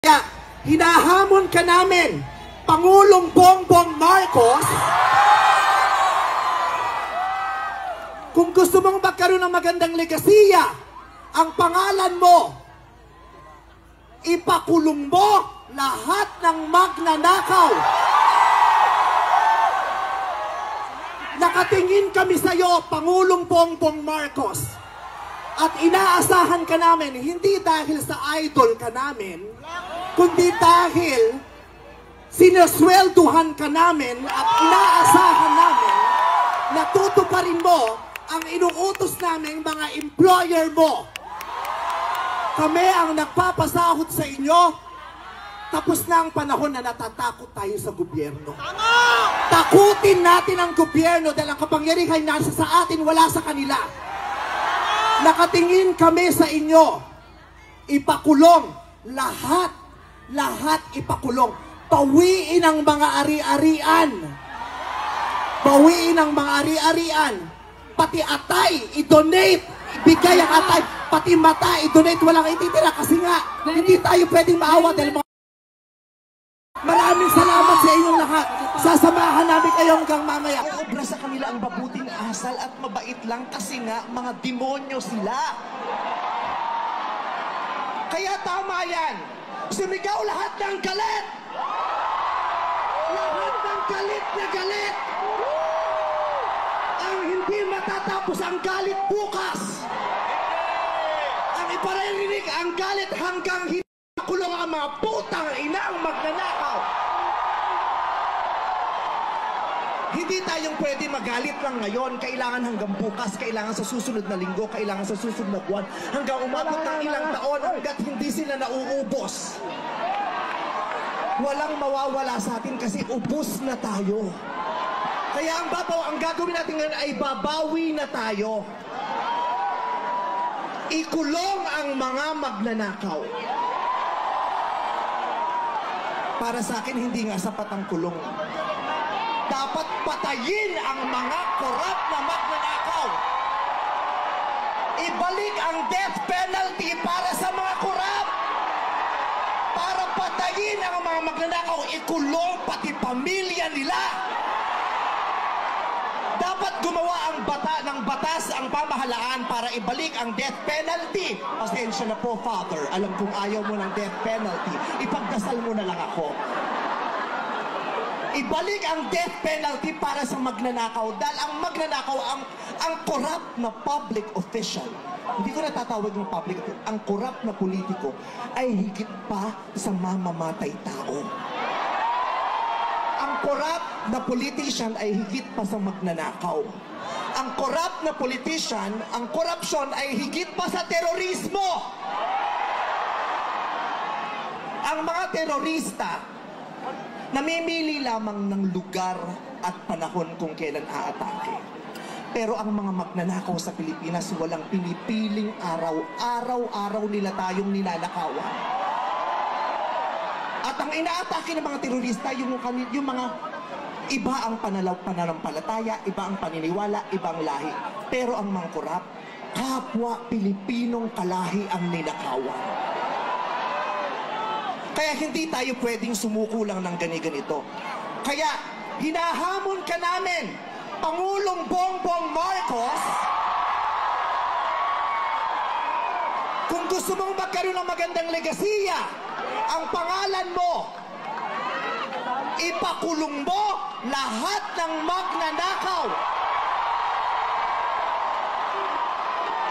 Kaya hinahamon ka namin, Pangulong Bongbong Marcos, kung gusto mong magkaroon ng magandang legasiya, ang pangalan mo, ipakulong mo lahat ng magnanakaw. Nakatingin kami sa iyo, Pangulong Bongbong Marcos, at inaasahan ka namin, hindi dahil sa idol ka namin, kundi dahil sinaswelduhan ka namin at inaasahan namin na tutuparin mo ang inuutos namin mga employer mo. Kami ang nagpapasahod sa inyo. Tapos na ang panahon na natatakot tayo sa gobyerno. Takutin natin ang gobyerno dahil ang kapangyarihan nasa sa atin, wala sa kanila. Nakatingin kami sa inyo. Ipakulong lahat ipakulong. Bawiin ang mga ari-arian. Bawiin ang mga ari-arian. Pati atay, i-donate. Ibigay ang atay. Pati mata, i-donate. Walang ititira kasi nga, hindi tayo pwedeng maawa dahil maraming salamat sa inyong lahat. Sasamahan namin kayo hanggang mamaya. Obra sa kanila ang mabuting asal at mabait lang kasi nga mga demonyo sila. Kaya tama yan. Sumigaw lahat ng galit. Lahat ng galit na galit. Ang hindi matatapos ang galit bukas. Ang iparirinig ang galit hanggang hindi kulong ang mga putang inang magnanakaw. Hindi tayong pwede magalit lang ngayon. Kailangan hanggang bukas, kailangan sa susunod na linggo, kailangan sa susunod na buwan, hanggang umabot ng ilang taon hanggat hindi sila nauubos. Walang mawawala sa atin kasi ubos na tayo. Kaya ang gagawin natin ngayon ay babawi na tayo. Ikulong ang mga magnanakaw. Para sa akin, hindi nga sapat ang kulong. Dapat patayin ang mga korap na magnanakaw. Ibalik ang death penalty para sa mga korap. Para patayin ang mga magnanakaw, ikulong pati pamilya nila. Dapat gumawa ng batas ang pamahalaan para ibalik ang death penalty. Pasensya na po, Father. Alam kong ayaw mo ng death penalty. Ipagdasal mo na lang ako. Ibalik ang death penalty para sa magnanakaw. Dahil ang magnanakaw, ang corrupt na public official, hindi ko natatawag ng public official, ang corrupt na politiko ay higit pa sa mamamatay tao. Ang corrupt na politician ay higit pa sa magnanakaw. Ang corrupt na politician, ang korupsyon ay higit pa sa terorismo. Ang mga terorista, namimili lamang ng lugar at panahon kung kailan aatake. Pero ang mga magnanakaw sa Pilipinas, walang pinipiling araw. Araw-araw nila tayong ninanakawan. At ang inaatake ng mga terorista, yung mga iba ang pananampalataya, iba ang paniniwala, ibang lahi. Pero ang mga korap, kapwa Pilipinong kalahi ang ninakawan. Kaya hindi tayo pwedeng sumuko lang ng ganito. Kaya hinahamon ka namin, Pangulong Bongbong Marcos, kung gusto mong magkaroon ng magandang legasiya, ang pangalan mo, ipakulong mo lahat ng magnanakaw.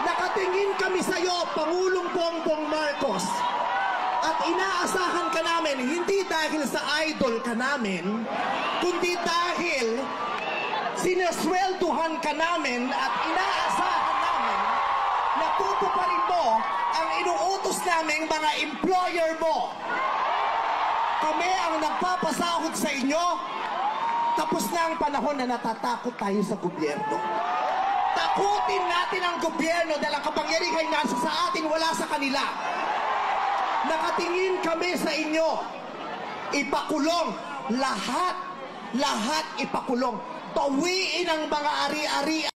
Nakatingin kami sa iyo, Pangulong Bongbong Marcos, at inaasahan ka namin, hindi dahil sa idol ka namin, kundi dahil sinaswelduhan ka namin at inaasahan namin na tutuparin mo ang inuutos naming mga employer mo. Kami ang nagpapasahod sa inyo. Tapos na ang panahon na natatakot tayo sa gobyerno. Takutin natin ang gobyerno dahil ang kapangyarihan nasa sa atin, wala sa kanila. Nakatingin kami sa inyo. Ipakulong lahat ipakulong. Bawiin ang mga ari-arian.